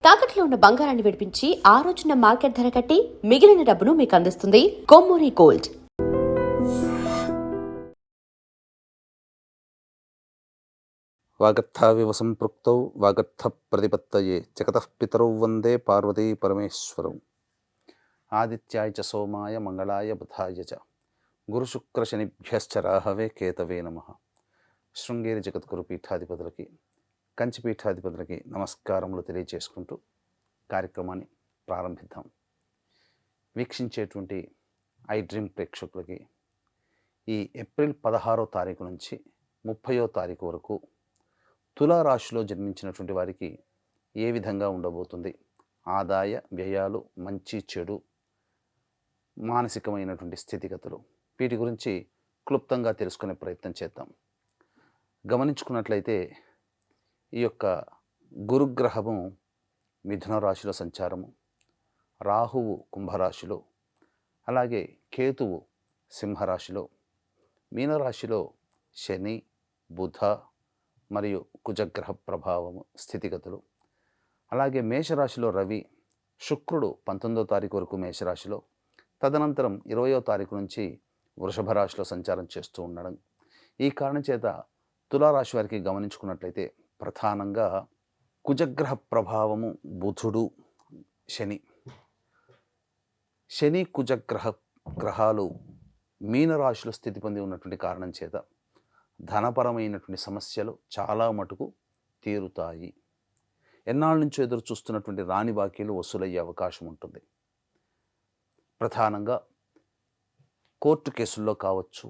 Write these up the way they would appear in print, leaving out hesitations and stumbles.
తాకట్లో ఉన్న బంగారాన్ని విడిపించి ఆ రోజున మార్కెట్ ధర కట్టి మిగిలిన డబ్బును మీకు అందిస్తుంది కొమ్మూరి గోల్డ్. వాగర్థావివ సంపృక్తౌ వాగర్థ ప్రతిపత్తయే జగతః పితరౌ వందే పార్వతీ పరమేశ్వరౌ. ఆదిత్యాయ చ సోమాయ మంగళాయ బుధాయ చ గురుశుక్రశనిభ్యశ్చ రాహవే కేతవే నమః. శృంగేరి జగద్గురు పీఠాధిపతులకి, కంచి పీఠాధిపతులకి నమస్కారములు తెలియజేసుకుంటూ కార్యక్రమాన్ని ప్రారంభిద్దాం. వీక్షించేటువంటి ఐ డ్రీమ్ ప్రేక్షకులకి ఈ ఏప్రిల్ 16వ తారీఖు నుంచి 30వ తారీఖు వరకు తులారాశిలో జన్మించినటువంటి వారికి ఏ విధంగా ఉండబోతుంది, ఆదాయ వ్యయాలు, మంచి చెడు, మానసికమైనటువంటి స్థితిగతులు, వీటి గురించి క్లుప్తంగా తెలుసుకునే ప్రయత్నం చేద్దాం. గమనించుకున్నట్లయితే ఈ యొక్క గురుగ్రహము మిథున రాశిలో సంచారము, రాహువు కుంభరాశిలో, అలాగే కేతువు సింహరాశిలో, మీనరాశిలో శని, బుధ మరియు కుజగ్రహ ప్రభావము స్థితిగతులు, అలాగే మేషరాశిలో రవి, శుక్రుడు 19వ తారీఖు వరకు మేషరాశిలో, తదనంతరం 20వ తారీఖు నుంచి వృషభ రాశిలో సంచారం చేస్తూ ఉండడం. ఈ కారణం చేత తులారాశి వారికి గమనించుకున్నట్లయితే ప్రధానంగా కుజగ్రహ ప్రభావము, బుధుడు, శని గ్రహాలు మీనరాశిలో స్థితి పొంది ఉన్నటువంటి కారణం చేత ధనపరమైనటువంటి సమస్యలు చాలా మటుకు తీరుతాయి. ఎన్నాళ్ళ నుంచో ఎదురు చూస్తున్నటువంటి రాని బాకీలు వసూలయ్యే అవకాశం ఉంటుంది. ప్రధానంగా కోర్టు కేసుల్లో కావచ్చు,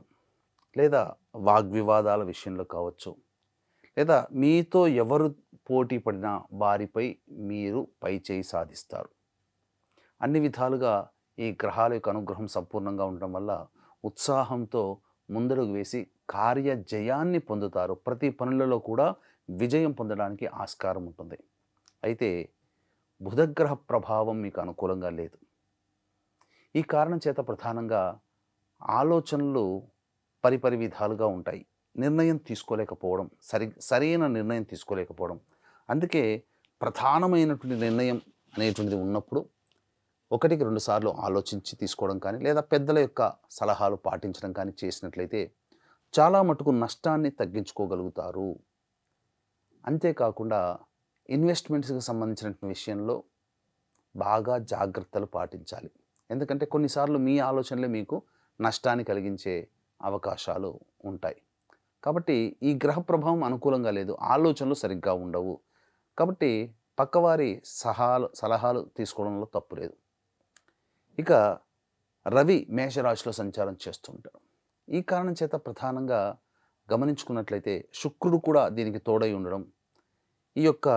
లేదా వాగ్వివాదాల విషయంలో కావచ్చు, లేదా మీతో ఎవరు పోటీ పడినా వారిపై మీరు పై చేయి సాధిస్తారు. అన్ని విధాలుగా ఈ గ్రహాల యొక్క అనుగ్రహం సంపూర్ణంగా ఉండడం వల్ల ఉత్సాహంతో ముందడుగు వేసి కార్యజయాన్ని పొందుతారు. ప్రతి పనులలో కూడా విజయం పొందడానికి ఆస్కారం ఉంటుంది. అయితే బుధగ్రహ ప్రభావం మీకు అనుకూలంగా లేదు. ఈ కారణం చేత ప్రధానంగా ఆలోచనలు పరిపరి విధాలుగా ఉంటాయి. నిర్ణయం తీసుకోలేకపోవడం, సరైన నిర్ణయం తీసుకోలేకపోవడం. అందుకే ప్రధానమైనటువంటి నిర్ణయం అనేటువంటిది ఉన్నప్పుడు 1-2 సార్లు ఆలోచించి తీసుకోవడం కానీ, లేదా పెద్దల యొక్క సలహాలు పాటించడం కానీ చేసినట్లయితే చాలా మటుకు నష్టాన్ని తగ్గించుకోగలుగుతారు. అంతేకాకుండా ఇన్వెస్ట్మెంట్స్కి సంబంధించిన విషయంలో బాగా జాగ్రత్తలు పాటించాలి. ఎందుకంటే కొన్నిసార్లు మీ ఆలోచనలే మీకు నష్టాన్ని కలిగించే అవకాశాలు ఉంటాయి. కాబట్టి ఈ గ్రహ ప్రభావం అనుకూలంగా లేదు, ఆలోచనలు సరిగ్గా ఉండవు. కాబట్టి పక్కవారి సలహాలు తీసుకోవడంలో తప్పు లేదు. ఇక రవి మేషరాశిలో సంచారం చేస్తుంటాడు. ఈ కారణం చేత ప్రధానంగా గమనించుకున్నట్లయితే శుక్రుడు కూడా దీనికి తోడై ఉండడం, ఈ యొక్క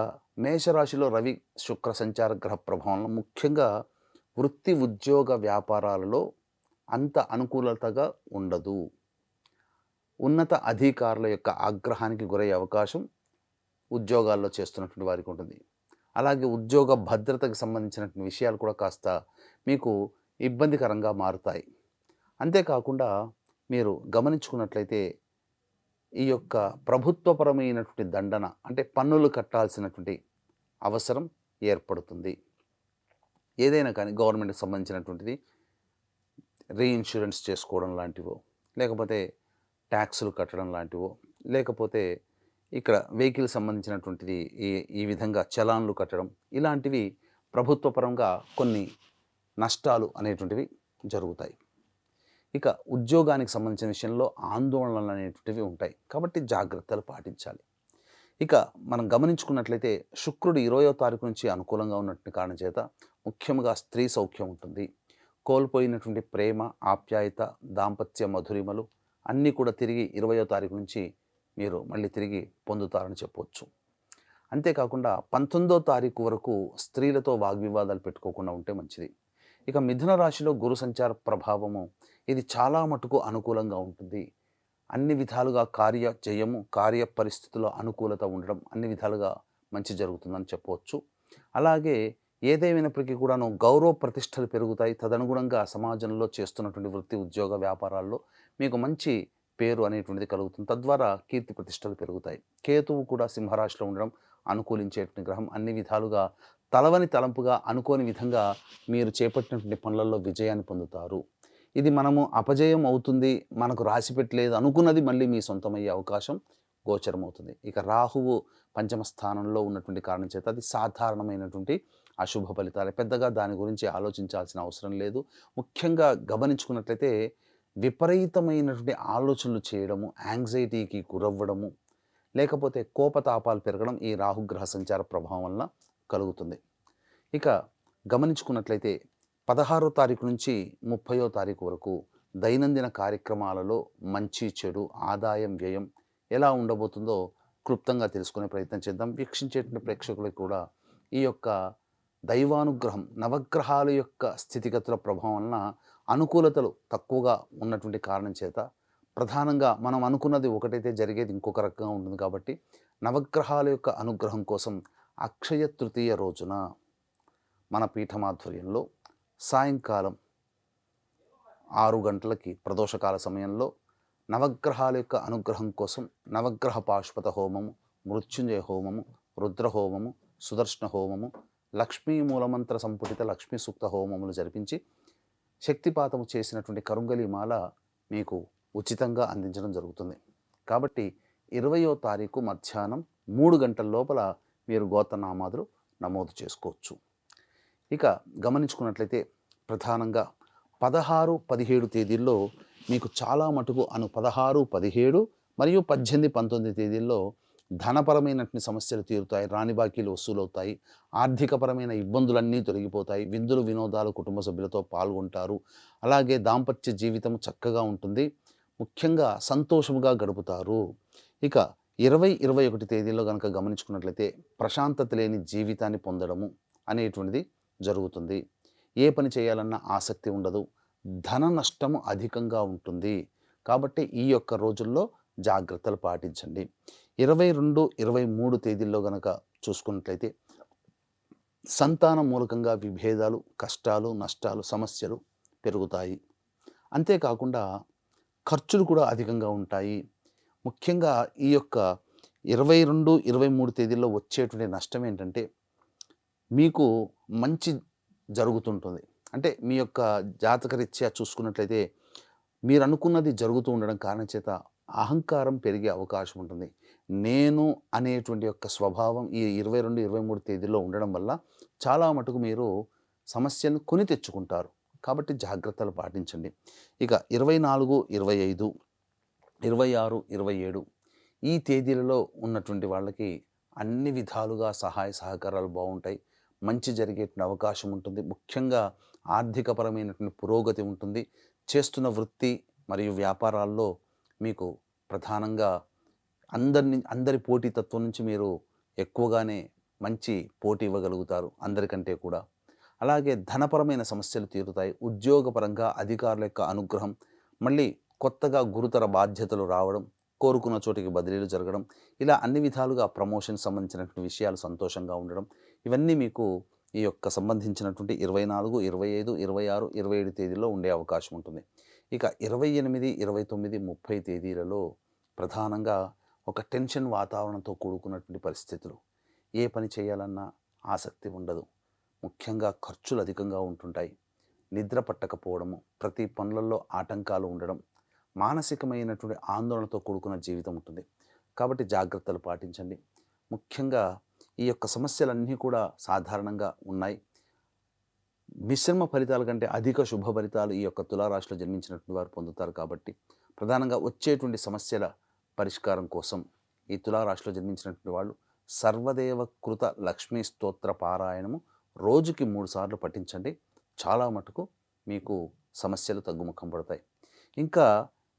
మేషరాశిలో రవి శుక్ర సంచార గ్రహ ప్రభావంలో ముఖ్యంగా వృత్తి, ఉద్యోగ, వ్యాపారాలలో అంత అనుకూలతగా ఉండదు. ఉన్నత అధికారుల యొక్క ఆగ్రహానికి గురయ్యే అవకాశం ఉద్యోగాల్లో చేస్తున్నటువంటి వారికి ఉంటుంది. అలాగే ఉద్యోగ భద్రతకు సంబంధించినటువంటి విషయాలు కూడా కాస్త మీకు ఇబ్బందికరంగా మారుతాయి. అంతేకాకుండా మీరు గమనించుకున్నట్లయితే ఈ యొక్క ప్రభుత్వపరమైనటువంటి దండన, అంటే పన్నులు కట్టాల్సినటువంటి అవసరం ఏర్పడుతుంది. ఏదైనా కానీ గవర్నమెంట్కి సంబంధించినటువంటిది రీఇన్సూరెన్స్ చేసుకోవడం లాంటివో, లేకపోతే ట్యాక్సులు కట్టడం లాంటివో, లేకపోతే ఇక్కడ వెహికల్ సంబంధించినటువంటిది ఈ విధంగా చలాన్లు కట్టడం, ఇలాంటివి ప్రభుత్వపరంగా కొన్ని నష్టాలు అనేటువంటివి జరుగుతాయి. ఇక ఉద్యోగానికి సంబంధించిన విషయంలో ఆందోళనలు అనేటువంటివి ఉంటాయి. కాబట్టి జాగ్రత్తలు పాటించాలి. ఇక మనం గమనించుకున్నట్లయితే శుక్రుడు 20వ తారీఖు నుంచి అనుకూలంగా ఉన్నటువంటి కారణం చేత ముఖ్యంగా స్త్రీ సౌఖ్యం ఉంటుంది. కోల్పోయినటువంటి ప్రేమ, ఆప్యాయత, దాంపత్య మధురిమలు అన్నీ కూడా తిరిగి 20వ తారీఖు నుంచి మీరు మళ్ళీ తిరిగి పొందుతారని చెప్పవచ్చు. అంతేకాకుండా 19వ తారీఖు వరకు స్త్రీలతో వాగ్వివాదాలు పెట్టుకోకుండా ఉంటే మంచిది. ఇక మిథున రాశిలో గురు సంచార ప్రభావము ఇది చాలా మటుకు అనుకూలంగా ఉంటుంది. అన్ని విధాలుగా కార్య జయము, కార్య పరిస్థితుల్లో అనుకూలత ఉండడం, అన్ని విధాలుగా మంచి జరుగుతుందని చెప్పవచ్చు. అలాగే ఏదేమైనప్పటికీ కూడాను గౌరవ ప్రతిష్టలు పెరుగుతాయి. తదనుగుణంగా సమాజంలో చేస్తున్నటువంటి వృత్తి, ఉద్యోగ, వ్యాపారాల్లో మీకు మంచి పేరు అనేటువంటిది కలుగుతుంది. తద్వారా కీర్తి ప్రతిష్టలు పెరుగుతాయి. కేతువు కూడా సింహరాశిలో ఉండడం అనుకూలించేటువంటి గ్రహం. అన్ని విధాలుగా తలవని తలంపుగా అనుకోని విధంగా మీరు చేపట్టినటువంటి పనులలో విజయాన్ని పొందుతారు. ఇది మనము అపజయం అవుతుంది, మనకు రాసిపెట్టలేదు అనుకున్నది మళ్ళీ మీ సొంతమయ్యే అవకాశం గోచరమవుతుంది. ఇక రాహువు పంచమ స్థానంలో ఉన్నటువంటి కారణం చేత అది సాధారణమైనటువంటి అశుభ ఫలితాలే. పెద్దగా దాని గురించి ఆలోచించాల్సిన అవసరం లేదు. ముఖ్యంగా గమనించుకున్నట్లయితే విపరీతమైనటువంటి ఆలోచనలు చేయడము, యాంగ్జైటీకి గురవ్వడము, లేకపోతే కోపతాపాలు పెరగడం ఈ రాహుగ్రహ సంచార ప్రభావం వలన కలుగుతుంది. ఇక గమనించుకున్నట్లయితే 16వ తారీఖు నుంచి 30వ తారీఖు వరకు దైనందిన కార్యక్రమాలలో మంచి చెడు ఆదాయం వ్యయం ఎలా ఉండబోతుందో క్లుప్తంగా తెలుసుకునే ప్రయత్నం చేద్దాం. వీక్షించేటువంటి ప్రేక్షకులకు కూడా ఈ యొక్క దైవానుగ్రహం నవగ్రహాల యొక్క స్థితిగతుల ప్రభావం వలన అనుకూలతలు తక్కువగా ఉన్నటువంటి కారణం చేత ప్రధానంగా మనం అనుకున్నది ఒకటైతే జరిగేది ఇంకొక రకంగా ఉంటుంది. కాబట్టి నవగ్రహాల యొక్క అనుగ్రహం కోసం అక్షయ తృతీయ రోజున మన పీఠమాధ్వర్యంలో సాయంకాలం 6 గంటలకి ప్రదోషకాల సమయంలో నవగ్రహాల యొక్క అనుగ్రహం కోసం నవగ్రహ పాశుపత హోమము, మృత్యుంజయ హోమము, రుద్ర హోమము, సుదర్శన హోమము, లక్ష్మీ మూలమంత్ర సంపుటిత లక్ష్మీ సూక్త హోమములు జరిపించి శక్తిపాతము చేసినటువంటి కరుంగలి మాల మీకు ఉచితంగా అందించడం జరుగుతుంది. కాబట్టి 20వ తారీఖు మధ్యాహ్నం 3 గంటల లోపల మీరు గోత్రనామాదులు నమోదు చేసుకోవచ్చు. ఇక గమనించుకున్నట్లయితే ప్రధానంగా 16, 17 తేదీల్లో మీకు చాలా మటుకు 16, 17 మరియు 18, 19 తేదీల్లో ధనపరమైనటువంటి సమస్యలు తీరుతాయి, రాని బాకీలు వసూలవుతాయి, ఆర్థికపరమైన ఇబ్బందులన్నీ తొలగిపోతాయి, విందులు వినోదాలు కుటుంబ సభ్యులతో పాల్గొంటారు. అలాగే దాంపత్య జీవితం చక్కగా ఉంటుంది, ముఖ్యంగా సంతోషముగా గడుపుతారు. ఇక 20, 21 తేదీల్లో కనుక గమనించుకున్నట్లయితే ప్రశాంతత లేని జీవితాన్ని పొందడము అనేటువంటిది జరుగుతుంది. ఏ పని చేయాలన్నా ఆసక్తి ఉండదు, ధన నష్టము అధికంగా ఉంటుంది. కాబట్టి ఈ యొక్క రోజుల్లో జాగ్రత్తలు పాటించండి. 22, 23 తేదీల్లో కనుక చూసుకున్నట్లయితే సంతానం మూలకంగా విభేదాలు, కష్టాలు, నష్టాలు, సమస్యలు పెరుగుతాయి. అంతేకాకుండా ఖర్చులు కూడా అధికంగా ఉంటాయి. ముఖ్యంగా ఈ యొక్క 22, 23 తేదీల్లో వచ్చేటువంటి నష్టం ఏంటంటే మీకు మంచి జరుగుతుంటుంది. అంటే మీ యొక్క జాతకరీత్యా చూసుకున్నట్లయితే మీరు అనుకున్నది జరుగుతూ ఉండడం కారణం చేత అహంకారం పెరిగే అవకాశం ఉంటుంది. నేను అనేటువంటి యొక్క స్వభావం ఈ 22, 23 తేదీల్లో ఉండడం వల్ల చాలా మటుకు మీరు సమస్యను కొని తెచ్చుకుంటారు. కాబట్టి జాగ్రత్తలు పాటించండి. ఇక 24, 25, 26, 27 ఈ తేదీలలో ఉన్నటువంటి వాళ్ళకి అన్ని విధాలుగా సహాయ సహకారాలు బాగుంటాయి. మంచి జరిగేటువంటి అవకాశం ఉంటుంది. ముఖ్యంగా ఆర్థికపరమైనటువంటి పురోగతి ఉంటుంది. చేస్తున్న వృత్తి మరియు వ్యాపారాల్లో మీకు ప్రధానంగా అందరి పోటీతత్వం నుంచి మీరు ఎక్కువగానే మంచి పోటీ ఇవ్వగలుగుతారు అందరికంటే కూడా. అలాగే ధనపరమైన సమస్యలు తీరుతాయి. ఉద్యోగపరంగా అధికారుల యొక్క అనుగ్రహం, మళ్ళీ కొత్తగా గురుతర బాధ్యతలు రావడం, కోరుకున్న చోటికి బదిలీలు జరగడం, ఇలా అన్ని విధాలుగా ప్రమోషన్ సంబంధించినటువంటి విషయాలు సంతోషంగా ఉండడం, ఇవన్నీ మీకు ఈ యొక్క సంబంధించినటువంటి 24, 25, 26, 27 తేదీల్లో ఉండే అవకాశం ఉంటుంది. ఇక 28, 29, 30 తేదీలలో ప్రధానంగా ఒక టెన్షన్ వాతావరణంతో కూడుకున్నటువంటి పరిస్థితులు. ఏ పని చేయాలన్నా ఆసక్తి ఉండదు. ముఖ్యంగా ఖర్చులు అధికంగా ఉంటుంటాయి. నిద్ర పట్టకపోవడము, ప్రతి పనులలో ఆటంకాలు ఉండడం, మానసికమైనటువంటి ఆందోళనతో కూడుకున్న జీవితం ఉంటుంది. కాబట్టి జాగ్రత్తలు పాటించండి. ముఖ్యంగా ఈ యొక్క సమస్యలన్నీ కూడా సాధారణంగా ఉన్నాయి. మిశ్రమ ఫలితాల కంటే అధిక శుభ ఫలితాలు ఈ యొక్క తులారాశిలో జన్మించినటువంటి వారు పొందుతారు. కాబట్టి ప్రధానంగా వచ్చేటువంటి సమస్యల పరిష్కారం కోసం ఈ తులారాశిలో జన్మించినటువంటి వాళ్ళు సర్వదేవ కృత లక్ష్మీ స్తోత్ర పారాయణము రోజుకి 3 సార్లు పఠించండి. చాలా మటుకు మీకు సమస్యలు తగ్గుముఖం పడతాయి. ఇంకా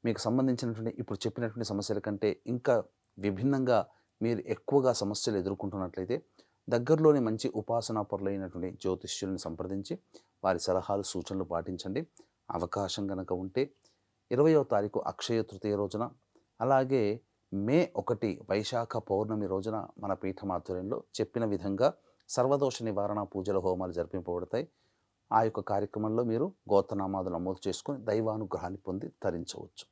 మీకు సంబంధించినటువంటి ఇప్పుడు చెప్పినటువంటి సమస్యల కంటే ఇంకా విభిన్నంగా మీరు ఎక్కువగా సమస్యలు ఎదుర్కొంటున్నట్లయితే దగ్గరలోని మంచి ఉపాసనా పరులైనటువంటి జ్యోతిష్యులను సంప్రదించి వారి సలహాలు సూచనలు పాటించండి. అవకాశం కనుక ఉంటే 20వ తారీఖు అక్షయ తృతీయ రోజున, అలాగే మే 1 వైశాఖ పౌర్ణమి రోజున మన పీఠమాధ్వర్యంలో చెప్పిన విధంగా సర్వదోష నివారణ పూజల హోమాలు జరిపింపబడతాయి. ఆ యొక్క కార్యక్రమంలో మీరు గోత్రనామాదులు నమోదు చేసుకొని దైవానుగ్రహాన్ని పొంది తరించవచ్చు.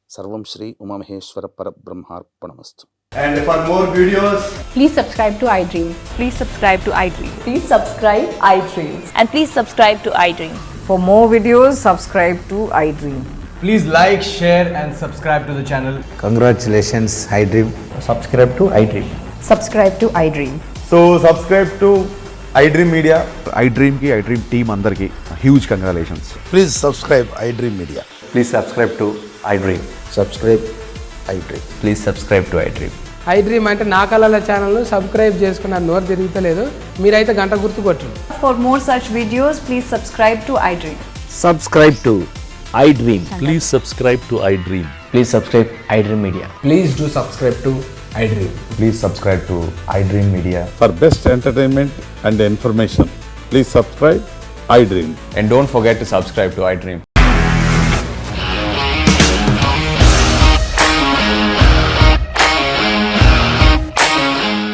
సర్వం శ్రీ ఉమామహేశ్వర పరబ్రహ్మార్పణమస్తు. And for more videos, Please subscribe to iDream. Please subscribe to iDream. Please subscribe iDreams. And please subscribe to iDream. For more videos, subscribe to iDream. please like, share, and subscribe to the channel. Congratulations, iDream. subscribe to iDream. Subscribe to iDream. So subscribe to iDream Media. iDream team అందరికి huge congratulations. Please subscribe iDream Media. Please subscribe to iDream. Subscribe iDream. Please subscribe to iDream. iDream అంటే నా కళల ఛానల్ను subscribe చేసుకున్న నోరు తిరుగుతలేదు, మీరైతే గంట గుర్తు కొట్టండి. For more such videos, please subscribe to iDream. Subscribe to iDream. Please subscribe to iDream. Please subscribe iDream Media. Please do subscribe to iDream. Please subscribe to iDream Media. For best entertainment and information, please subscribe iDream. And don't forget to subscribe to iDream.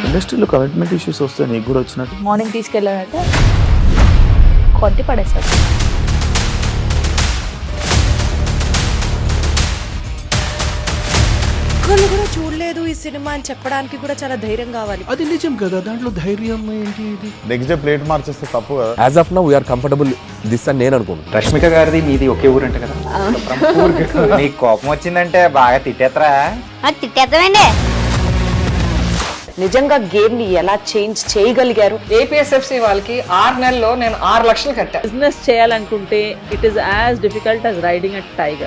ఇండస్ట్రీలో commitment issues వస్తే నీకు కూడా వచ్చినట్టు morning తీసుకెళ్ళారంటే కొట్టి పడేస్తారు. ఒక్కళ్ళు కూడా చూడలేదు ఈ సినిమా అని చెప్పడానికి కూడా చాలా ధైర్యం కావాలి. అది నిజం కదా, దాంట్లో ధైర్యం ఏంటి? ఇది నెక్స్ట్ డే ప్లేట్ మార్చేస్తే తప్పు కదా. As of now, we are comfortable this అని నేను అనుకుంటున్నాను. రష్మిక గారిది మీది ఒకే ఊరంట కదా. నీకు కోపం వచ్చిందంటే బాగా తిట్టేత్తరా? తిట్టేద్దామండి. నిజంగా గేమ్ ని ఎలా చేంజ్ చేయగలిగారు? ఏపీఎస్ఎఫ్సి వాళ్ళకి 6 నెలల్లో నేను 6 లక్షలు కట్టా. బిజినెస్ చేయాలనుకుంటే it is as difficult as riding a tiger.